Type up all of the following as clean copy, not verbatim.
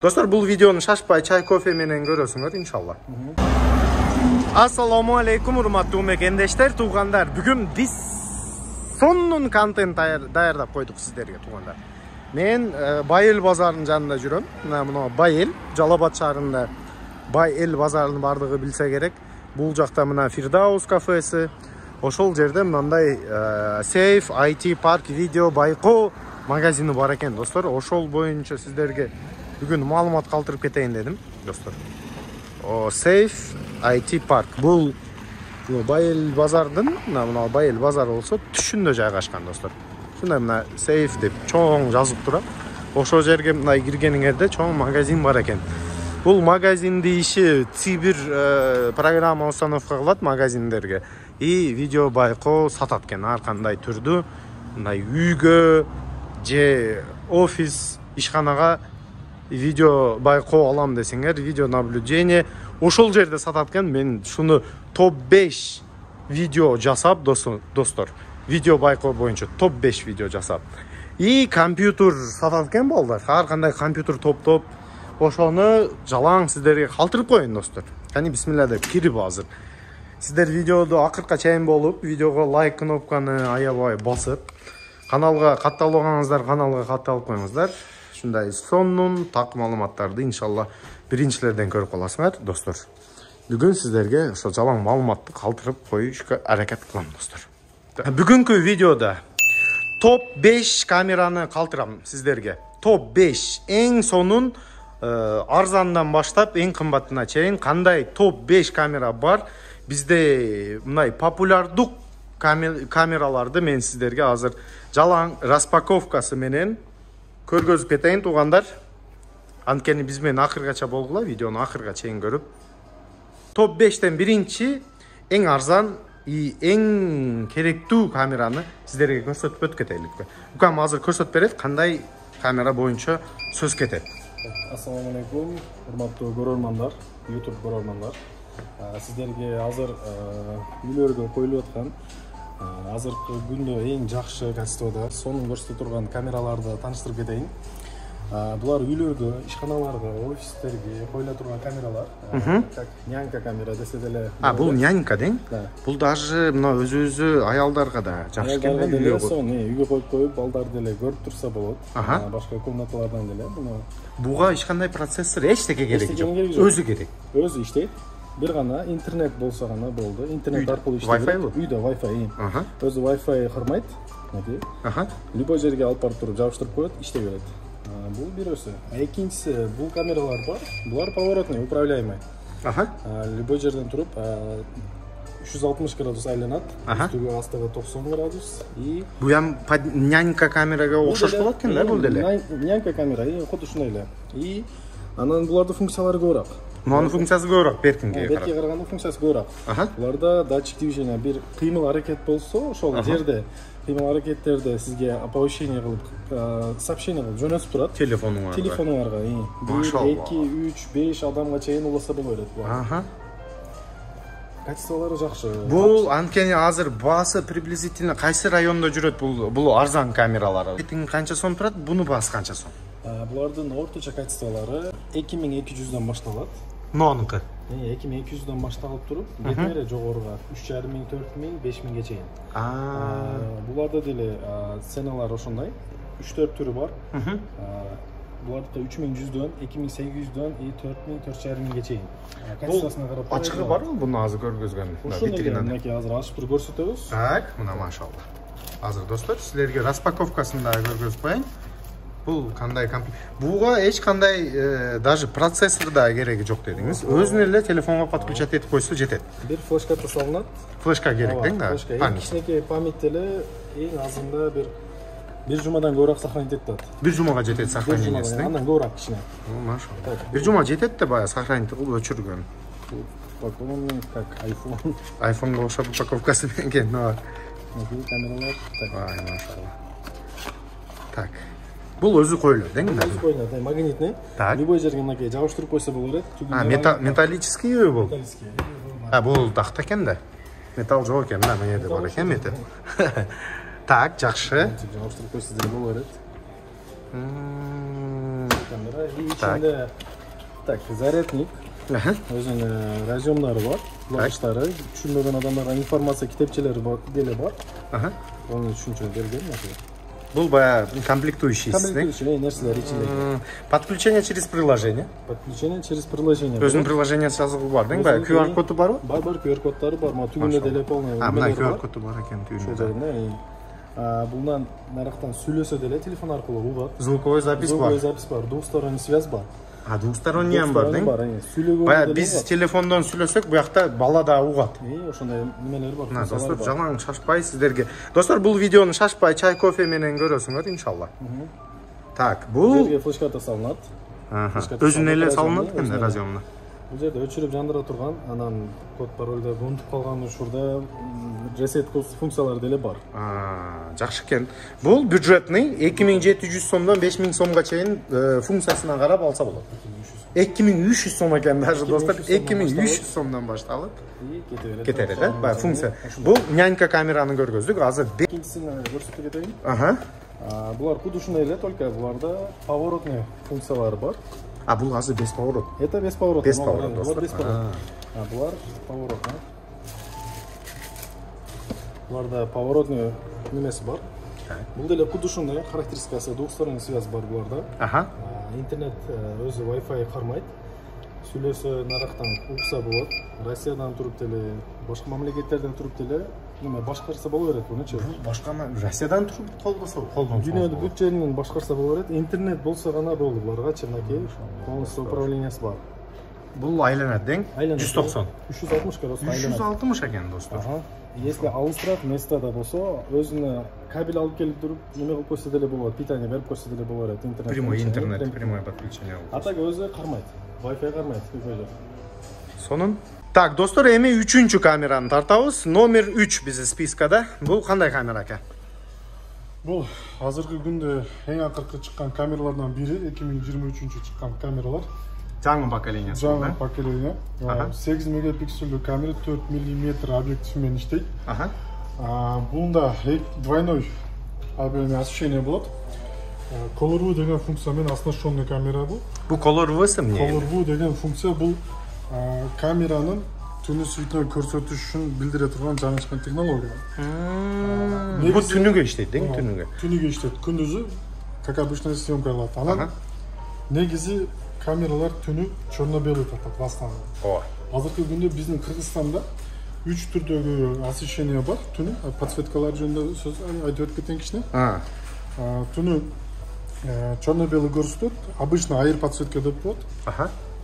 Dostlar, bu videonu şaşpay çay kofe menen görөсүңөр inşallah. Assalamu alaikum урматтуу мекендештер, туугандар. Бүгүн биз сонун контент даярдап койдук сиздерге, туугандар. Мен Байел базарынын жанында жүрөм. Мына Байел, Жалал Абад шаарында Байел базарынын бардыгы билсе керек. Бул жакта мына Фирдаус кафеси, ошол жерде мындай Safe IT Park Video Байкоо магазини бар экен, достор. Ошол боюнча сиздерге бүгүн маалымат калтырып кетейин дедим, достор. Safe IT Park. Бул Байел базардын, мына Байел базары болсо түшүндө жайгашкан, достор. Ушундай мына Safe деп чоң жазып турат. Ошол жерге мындай киргениңерде чоң магазин бар экен. Бул магазиндин иши цибер программа установка кылат магазиндерге. И видео байкоо сатат экен ар кандай түрдүү. Мындай үйгө же офис, ишканага видео байкоо алам десеңер, видео наблюдение ошол жерде сатат экен. Мен шуну топ 5 видео жасап, достор. Видео байкоо боюнча топ 5 видео жасап. И компьютер сатат экен балдар. Ар кандай компьютер топтоп, ошону жалаң сиздерге калтырып коеюн, достор. Кани бисмилла деп кирип азыр. Сиздер видеоду акыркка чейин болуп, видеого лайк кнопканы аябай басып, каналга катталбагансыздар, каналга катталып коюңуздар. Шундай сонун так маалыматтарды иншалла биринчилерден көрүп каласыңар, достор. Бүгүн сиздерге ошо жалаң маалыматты калтырып коюшка аракет кылам, достор. Бүгүнкү видеода топ 5 камераны калтырам сиздерге. Топ 5 эң сонун арзандан баштап эң кымбатына чейин кандай топ 5 камера бар. Бизде мындай популярдук камераларды мен сиздерге азыр жалаң распаковкасы менен көргөзүп кетейин, туугандар. Анткени биз менен акыргача болгула, видеону акырга чейин көрүп. Топ 5тен биринчи эң арзан и эң керектүү камераны сиздерге көрсөтүп өтүп кетелик. Укам азыр көрсөтүп берет, кандай камера боюнча сөз кетет. Ассаламу алейкум, урматтуу көрөрмандар, YouTube көрөрмандар. Сиздерге азыр үйлөргө коюлуп аткан азыркы күндө эң жакшы качествода сонун көрсөтө турган камераларды тааныштырып кетейин. Булар үйлөргө, ишканаларга, офистерге коюла турган камералар. Как нянька камера десе деле. Бул нянька дең? Бул даже мына өзү аялдарга да жакшы экен. Үйгө коюп, балдар деле көрүп турса болот. Башка комнаталардан деле. Буга эч кандай процессор, эчтеке кереги жок. Өзү керек. Өзү иштейт. Бир гана интернет болсо гана болду. Интернет аркылуу иштейт. Үйдө Wi-Fi. Өзү Wi-Fi кырмайт. Любой жерге алып барып туруп жабыштырып коет, иштей берет. Бул бирөөсү. Экинчиси, бул камералар бар. Булар поворотный, управляемый. Любой жерден туруп 360 градус айланат. Үстүгү астыгы 90 градус. И бул нянька камерага окшош болот экен да, бул деле. Нянька камера, код ушундай эле. И анан булардын функциялары көбүрөөк. Мунун функциясы көбүрөөк, беркинге караганда функциясы көбүрөөк. Буларда датчик движения, бир кыймыл аракет болсо, ошол жерде кыймыл аракеттерди сизге оповещение кылып, сообщение кылып жөнөтүп турат. Телефонуңарга. 1, 2, 3, 5 адамга чейин уласа боло берет булар. Качестволору жакшы. Бул анткени азыр баасы приблизительно кайсы райондо жүрөт бул арзан камералар? Канча сом турат? Буну баасы канча сом? Булардын орточо качестволору 2200дөн башталат. Нонуку 2200дөн башталып туруп, бетмере жогоруга 3500, 4000, 5000ге чейин. Буларда деле ценалар ошондой. 3-4 түрү бар. Буларда 3100дөн, 2800дөн и 4000, 4500ге чейин. Качествосуна карап. Ачыгы барбы буну азыр көргөзгөн? Мынакей азыр ачып туруп көрсөтөбүз. Так, мына машалла. Азыр достор, силерге распаковкасын да көргөзүп коеюн. Бул кандай компьютер? Буга эч кандай даже процессор да кереги жок дедиңиз. Өзүнө эле телефонго подключать этип койсо жетет. Бир флешка салынат. Флешка керек дең да? Кичинекей память деле эң азында бир жумадан көбүрөөк сохранить этет. Бир жумага жетет сохранениеси дең? Андан көбүрөөк кичине. Машалла. Бир жума жетет да баягы сохранить кылып өчүргөн. Бул как iPhone. iPhone'га окшоп упаковкасы экен. Бул камералар. Ай, машалла. Так. Бул өзү коюлат, дең? Өзү коюлат, магнитный. Любой жерге мынакей жабыштырып койсо болот. Металлический бул? Бул такта экен да. Металл жок экен, мына жерде бар экен металл. Так, жакшы. Жабыштырып койсо деле болот. камера. И içinde так, зарядник. Өзінің разъемдары бар, құлағыштары. Түсінбеген адамдарға информация кітапчелері бар. Оны үшінші берген. Бұл бая комплектующий. Комплектующий нәрселер içinde. Подключение через приложение. Подключение через приложение. Өзінің приложениясы жазылып бар, дейм ба? QR коды бар ба? Бар, QR кодтары бар. Түгінде деле полный. Мына QR коды бар екен түгінде. Бұлдан нарықтан сөйлесе деле телефон арқылы ұғат. Звуковой запись бар. Звуковой запись бар. Двухсторонний связь бар. Двухсторонний бар, дейм? Біз телефондан сөйлесек, бұл жақта бала да ұғат. Ошондай немелер бар. Достар, жалаң шашпай сіздерге. Достар, бұл видеоны шашпай, чай, кофе менен көресіңдер, иншалла. Так, бұл... Жерге флешката салынат. Өзін еле салынат екен разъемны. Бұл жерде өчіріп жандыра тұрған, анан код парольда ұмытып қалған учурда reset функциялары деле бар. Жақсы екен. Бұл бюджетный 2700 сомдан 5000 сомға чейин функциясына қарап алса болады. 2300 сом екен даже достар, 2300 сомдан башталып кетер еді. Функция. Бұл нянька камераны көргөздүк. Азыр екіншісін көрсетіп кетейін. Бұлар кудушный эле, только бұларда поворотный функциялары бар. Бұл азыр без поворот. Это без поворот. Без поворот, достар. Бұлар поворотный. Бұларда поворотный немесі бар. Бұл деле кудушный характеристикасы, двухсторонний связь бар бұларда. Интернет өзі Wi-Fi қармайды. Сөйлесі нарықтан ұқса болады. Россиядан тұрып деле, башқа мамлекеттерден тұрып деле, башқарса бола береді бұны че? Башқа Россиядан тұрып қолдаса қолдан. Дүниеде бүт жерінен башқарса бола береді. Интернет болса ғана болды бұларға, чернаке, полностью управлениясы бар. Бұл айланады дең? 190. 360 корос айланады. 360 екен достар. Если алыстырақ местада болса, өзіне кабель алып келіп тұрып, неме қылып көрсетеле болады, питание беріп көрсетеле болады, интернет. Прямой интернет, прямой подключение. А так өзі қармайды. Wi-Fi қармайды. Сонын? Так, достар, эми 3-чү камераны тартабыз. Номер 3 бізді спискада. Бұл қандай камера екен? Бұл азыркы күнде ең ақырғы шыққан камералардан бири, 2023 шыққан камералар. Жаңы поколениясы. Жаңы поколение. 8 мегапиксельді камера, 4 мм объективмен иштейт. Бұнда двойной освещение болады. Color View деген функциямен оснащенный камера бұл. Бұл Color View не? Color View деген функция бұл камераның түні сүйітіне көрсету үшін білдіре тұрған жаңа шыққан технология. Бұл түніге иштейт, дең түніге? Түніге иштейт. Күндүзү, как обычно съемка алат. Анан негизи камералар түні черно-белый тартат бастан. Азыркы күндө биздин Кыргызстанда 3 түрдөгү освещение бар. Түнү подсветкалар жөнүндө сөз айтып кеткен кичине. Түнү черно-белый көрсөтөт. Обычно айыр подсветка деп коет.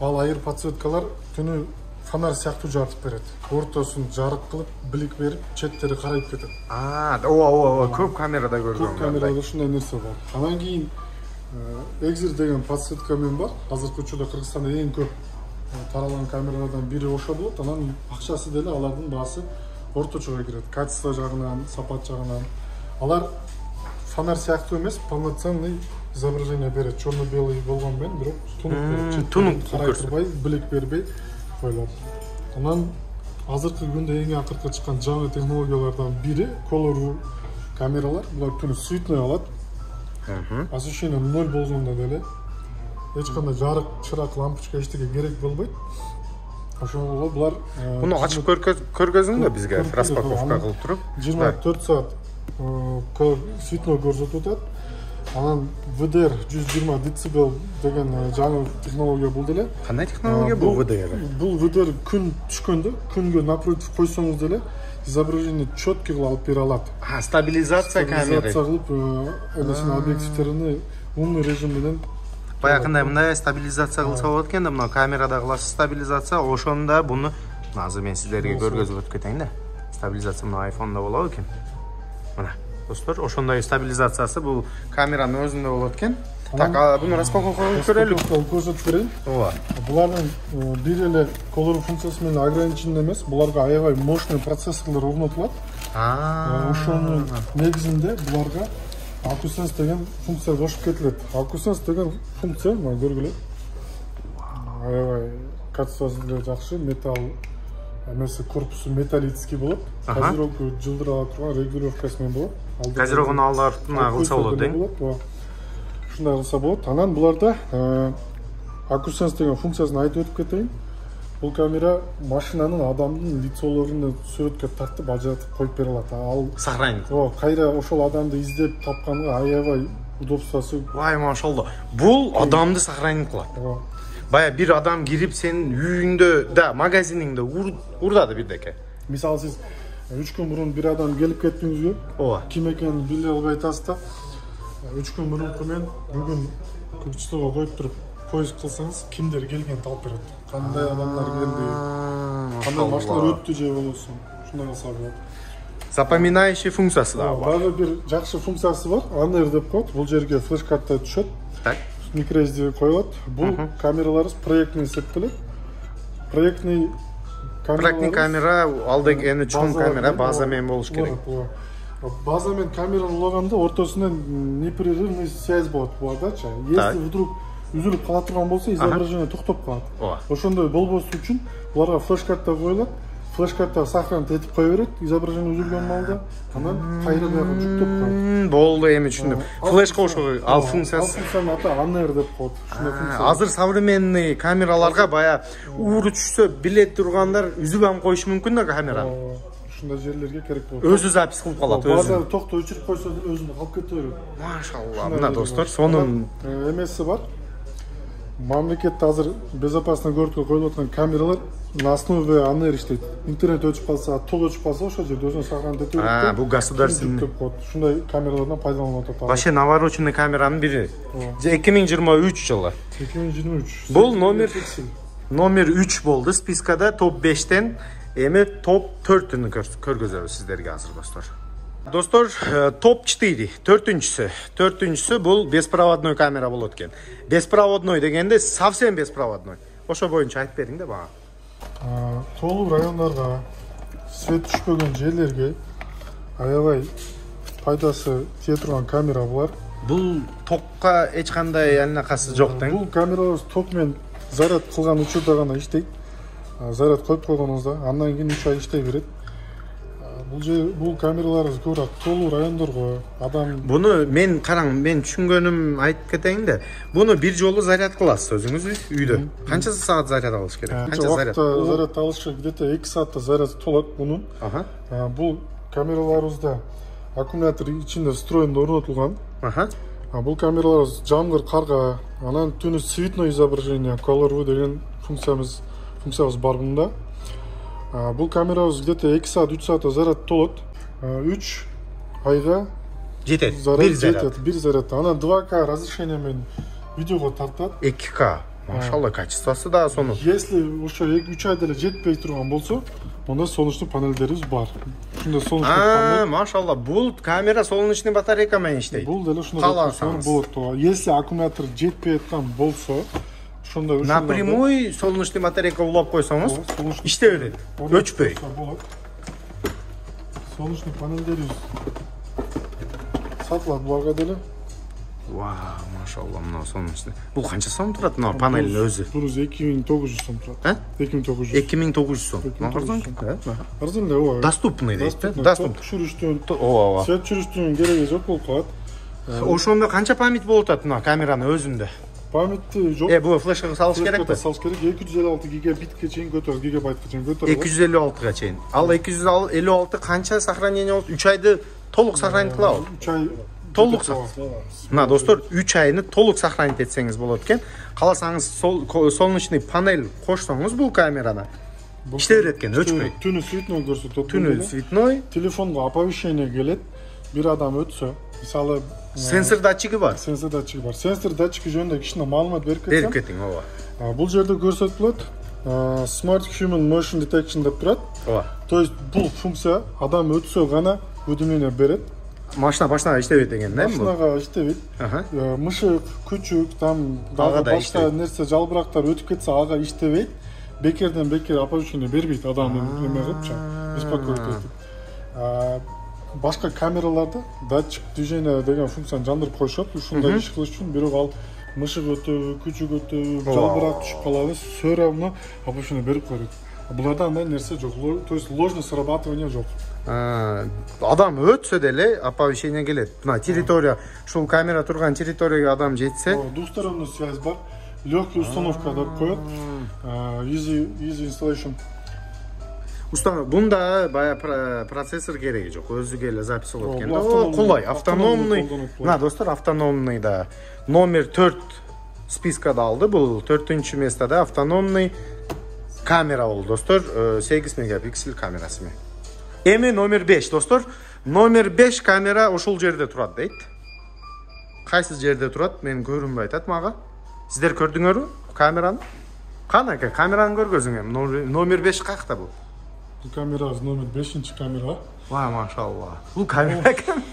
Ал айыр подсветкалар түнү фонарь сыяктуу жарытып берет. Ортосын жарык кылып, билик берип, четтери карайып кетет. Көп камерада көргөм. Көп камерада ушундай нерсе бар. Анан кийин Exir деген подсветкамен бар. Азыркы учурда Кыргызстанда эң көп таралган камералардан бири ошо болот. Анан акчасы деле алардын баасы орточого кирет. Качество жагынан, сапат жагынан. Алар фонарь сыяктуу эмес, полноценный изображение берет. Черно-белый болгон менен, бирок тунук карай турбай, билик бербей коюлат. Анан азыркы күндө эң акыркы чыккан жаңы технологиялардан бири Color View камералар. Булар түнү суетный алат. Освещение 0 болгондо деле эч кандай жарык, чырак, лампочка эчтеке керек болбойт. Ошондо булар муну ачып көргөзүң да бизге распаковка кылып туруп. 24 саат светло көрсөтүп атат. Анан VDR 120 децибел деген жаңы технология бул деле. Кандай технология бул VDR? Бул VDR күн түшкөндө, күнгө напротив койсоңуз деле изображение четкий алып бере алат. Стабилизация камеры. Стабилизация кылып, элесин объективтерини умный режим менен баягындай мындай стабилизация кылса болот экен да, мына камерада кыласыз стабилизация, ошондо буну азыр мен сиздерге көргөзүп өтүп кетейин да. Стабилизация мына iPhone'да болот экен. Мына достор, ошондой стабилизациясы бул камеранын өзүндө болот экен. Так, буну распаковка кылып көрөлү. Көрсөтүп берейин. Булардын бир эле Color функциясы менен ограничен эмес. Буларга аябай мощный процессорлор орнотулат. Ошонун негизинде буларга AcuSense деген функция кошуп кетилет. AcuSense деген функция, мына көргүлө. Аябай качествосы деле жакшы, металл эмеси корпусу металлический болот. Газировка жылдыра турган регулировкасы менен болот. Газировканы алдартына кылса болот, дең. ушундай кылса болот. Анан буларда AcuSense деген функциясын айтып өтүп кетейин. Бул камера машинанын адамдын лицолорун сүрөткө тартып ажыратып коюп бере алат. Ал сохранить. Кайра ошол адамды издеп тапканга аябай удобствосу. Вай машалла. Бул адамды сохранить кылат. Бая бир адам кирип сенин үйүңдө да магазиниңде урдады бирдеке. Мисалы сиз 3 күн мурун бир адам келип кеттиңизби? Ооба. Ким экенин биле албай атасыз да. 3 күн мурунку мен бүгүн күчтөгө коюп туруп поиск кылсаңыз кимдер келген таап берет. Кандай адамдар келди, кандай машиналар өттү же болосу. Ушундай кылса болот. Запоминающий функциясы да бар. Дагы бир жакшы функциясы бар. Анер деп коет. Бул жерге флеш карта түшөт. Так. MicroSD коюлат. Бул камераларыбыз проектный эсептелет. Проектный камера алдык эни чоң камера база менен болуш керек. База менен камераны улаганда ортосунда непрерывный связь болот булардачы. Если вдруг үзүлүп кала турган болсо, изображение токтоп калат. Ошондой болбосу үчүн буларга флеш карта коюлат. Флеш карта сохранить этип кое берет, изображение үзүлгөн маалда, анан кайра бияга жүктөп коет. Болду, эми түшүндүм. Флешка ошо ал функциясы. Ал функцияны аты Anner деп коет. Ушундай функция. Азыр современный камераларга бая ууру түшсө биле тургандар үзүп ам коюшу мүмкүн да камераны. Ушундай жерлерге керек болот. Өзү запись кылып калат, өзү. Базар токто өчүрүп койсо деле өзүндө калып кете берет. Машалла. Мына достор, сонун эмеси бар. Мамлекетте азыр безопасный городко коюлуп аткан камералар на основе Anner иштейт. Интернет өчүп калса, тол өчүп калса, ошол жерде өзүнө сохранить этип берет. Бул государственный. Ушундай камералардан пайдаланып атат. Вообще навороченный камеранын бири. 2023 жылы. 2023. Бул номер 3 болду спискада топ 5тен. Эми топ 4-үн көргөзөбүз сиздерге азыр достор. Достор, топ 4, 4-түнчүсү бул беспроводной камера болот экен. Беспроводной дегенде совсем беспроводной. Ошо боюнча айтып бериң да бага. Толуу райондарга, свет түшпөгөн жерлерге аябай пайдасы тие турган камера булар. Бул токко эч кандай алакасы жок тең. Бул камералар ток менен заряд кылган учурда гана иштейт. Заряд коюп койгонуңузда андан кийин 3 ай иштей берет. Бул камераларыбыз көбүрөөк толуу райондорго адам. Буну мен караң, мен түшүнгөнүм айтып кетейин да. Буну бир жолу заряд кыласыз өзүңүз үйдө. Канча саат заряд алыш керек? Канча заряд? Заряд алыш где-то 2 саатта заряд толот бунун. Бул камераларыбызда аккумулятор ичинде встроен орнотулган. Бул камераларыбыз жамгыр, карга, анан түнү цветной изображение, color view деген функциябыз бар бунда. Бул камерабыз где-то 2 саат, 3 саатта заряд толот. 3 айга жетет. Бир заряд. Анан 2К разрешение менен видеого тартат. 2К. Машалла, качествосы да сону. Если ошо 2-3 айда эле жетпей турган болсо, онда солнечный панелдерибиз бар. Ушундай солнечный панель. Машалла, бул камера солнечный батарейка менен иштейт. Бул деле ушундай болот. Если аккумулятор жетпей аткан болсо, напрямую солнечный батарейка улап койсоңуз, иштей берет. Өчпөй. Солнечный панелдерибиз сатылат буларга деле. Вау, машалла, мына солнечный. Бул канча сом турат мына панелдин өзү? Бул 2900 сом турат. 2900. 2900 сом. Арзан эле, ооба. Доступный дейт, доступ. Ооба. Свет чүрүштүрүүнүн кереги жок болуп калат. Ошондо канча память болуп атат мына камеранын өзүндө? Памятти жок. Бул флешка салыш керекпи? Салыш керек. 256 гигабитке чейин көтөрөт, гигабайтка чейин көтөрөт. 256га чейин. Ал 256 канча сохранение болот? 3 айды толук сохранить кылабы? 3 ай толук. Мына достор, 3 айны толук сохранить этсеңиз болот экен. Каласаңыз солнечный панель кошсоңуз бул камераны иштей берет экен, өчпөй. Түнү цветной көрсөтөт. Түнү цветной. Телефонго оповещение келет. Бир адам өтсө, мисалы сенсор датчиги бар. Сенсор датчиги жөнүндө кичине маалымат берип кетсем. Берип кетиң, ооба. Бул жерде көрсөтүлөт. Smart Human Motion Detection деп турат. Ооба. То есть бул функция адам өтсө гана уведомление берет. Машина иштебейт деген, да? Машинага иштебейт. Мышык, күчүк, там дагы башка нерсе жалбырактар өтүп кетсе ага иштебейт. Бекерден бекер оповещение бербейт адамды эме кылыпчы. Беспокоить этип. Башка камераларда датчик движения деген функцияны жандырып коюшат. Ушундай иш кылыш үчүн бирок ал мышык өтөбү, күчүк өтөбү, жалбырак түшүп калабы, все равно оповещение берип коет. Буларда андай нерсе жок. То есть ложное срабатывание жок. Адам өтсө деле оповещение келет. Мына территория, ушул камера турган территорияга адам жетсе, Двусторонний связь бар. Легкая установка деп коет. Easy installation. Бунда бая процессор кереги жок. Өзү келе запись болот экен. Кулай, автономный. Мына достор, автономный да. Номер 4 спискада алды. Бул 4-нчү местада автономный камера болду достор. 8 мегапиксель камерасы. Эми номер 5 достор. Номер 5 камера ушул жерде турат дейт. Кайсы жерде турат? Мен көрүнбөй атат мага. Сиздер көрдүңөрбү камераны? Канака камераны көргөзүң эми. Номер 5 кайакта бул? Бул камера номер 5-нчи камера. Ва, машалла. Бул камера экен.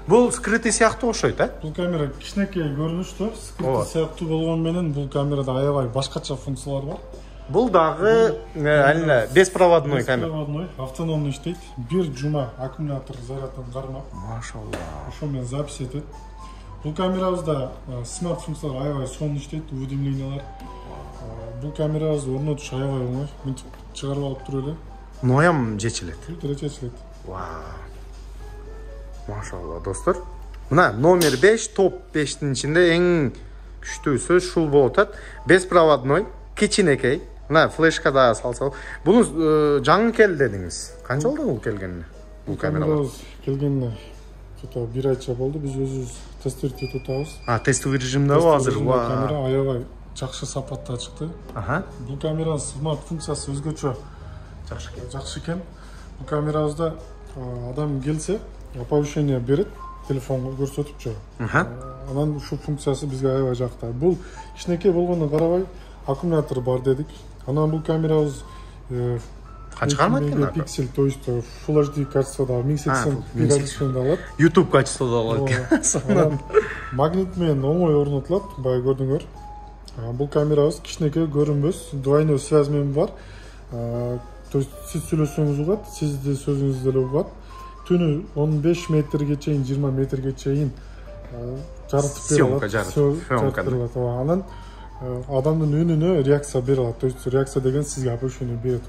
Бул скрытый сыяктуу окшойт, Бул камера кичинекей көрүнүштүү, скрытый сыяктуу болгону менен бул камерада аябай башкача функциялар бар. Бул дагы алина беспроводной камера. Беспроводной, автономный иштейт. Бир жума аккумулятор зарядын кармап. Машалла. Ошо менен запись этет. Бул камерабызда смарт функциялар аябай сонун иштейт, уведомлениялар. Бул камерабызды орнотуш аябай оңой. Мынтип чыгарып алып туруп эле. Ноям жечилет. Чечилет. Вау. Машалла достор. Мына номер 5, топ 5-тин ичинде эң күчтүүсү ушул болуп атат. Беспроводной, кичинекей. Мына флешка да салса. Буну жаңы келди дедиңиз. Канча болду бул келгенине? Бул камера келгенине бир айча болду. Биз өзүбүз тестировать этип атабыз. Тестовый режимде азыр. Камера аябай жакшы сапатта чыкты. Бул камеранын смарт функциясы өзгөчө жакшы экен. Бул камерабызда адам келсе, оповещение берет, телефонго көрсөтүп чыгат. Анан ушул функциясы бизге аябай жакты. Бул кичинекей болгонуна карабай, аккумулятор бар дедик. Анан бул камерабыз канча кармайт экен? Мегапиксель, то есть Full HD качествода 1080p качествода алат. YouTube качествода алат экен. Магнит менен оңой орнотулат, бая көрдүңөр. Бул камерабыз кичинекей көрүнбөс, двойной связь менен бар. То есть сиз сүйлөсөңүз угат, сиздин сөзүңүз деле угат. Түнү 15 метрге чейин, 20 метрге чейин жарытып бере алат. Анан адамдын үнүнө реакция бере алат. То есть реакция деген сизге оповещение берет.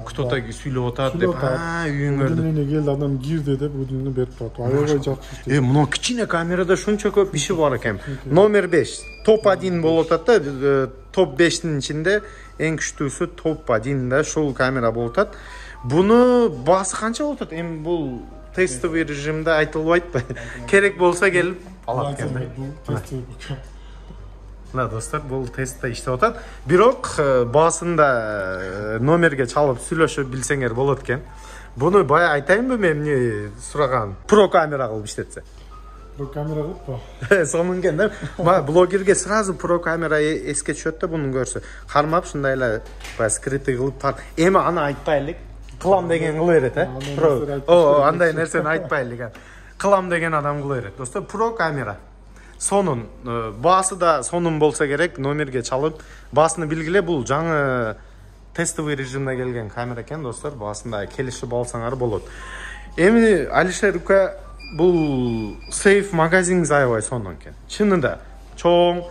Кто-то сүйлөп атат деп, үйүңөрдө. Үйүңөрдө келди, адам кирди деп үдүнү берип турат. Аябай жакшы. Мына кичине камерада шунча көп иши бар экен. Номер 5. Топ 1 болуп атат да, топ 5-тин ичинде эң күчтүүсү топ 1-да ушул камера болуп атат. Буну баасы канча болуп атат? Эми бул тестовый режимде айтылбайт да. Керек болса келип алат экен. Мына достор, бул тестте иштеп атат. Бирок баасында номерге чалып сүйлөшүп билсеңер болот экен. Буну бая айтайынбы мен эмне сураган? Про камера кылып иштетсе. Про камера кылыппы? Сонун экен да. Блогерге сразу про камера эске түшөт да буну көрсө. Кармап ушундай эле бая скрытый кылып тар. Эми аны айтпайлык. Кылам деген кыла берет, Про. Андай нерсени айтпайлык. Кылам деген адам кыла берет. Достор, про камера. Сонун, баасы да сонун болса керек, номерге чалып, баасыны билгиле, бул жаңы тестовый режимде келген камера экен, достор, баасында келишип алсаңар болот. Эми Алишер ука бул сейф магазиниңиз аябай сонун экен. Чынында чоң